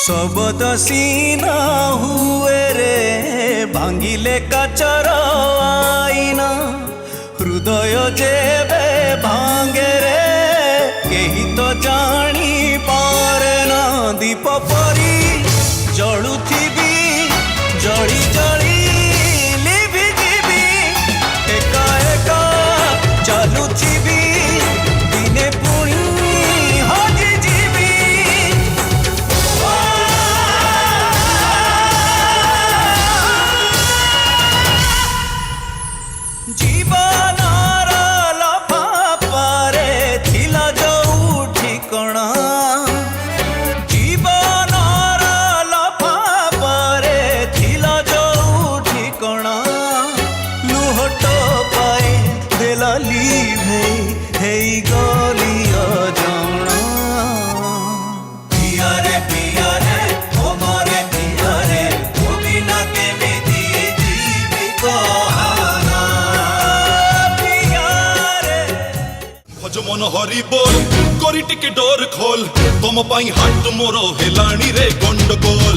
शब्द सीना हुए रे भांगिले काचर आईना हृदय जेबे भांगे रे केही तो जानी पारे ना दीप परी जलुथिबी जली जली लिभि जीवी एका एका चलुथिबी दिने पुणी हजि जीवी जीवनर लफाफारे थिला जो ठिकणा जीवनर लफाफारे थिला जो ठिकणा लुहट पाए देला लिभे हेई गली अजणा पिया रे ओ मोरे पिया रे ओ बिना केमिति जीवी कहाना भज मन हरि बोल करी टिके डोर खोल तुम पाई हाथ मोर हेलाणी रे गंडगोल।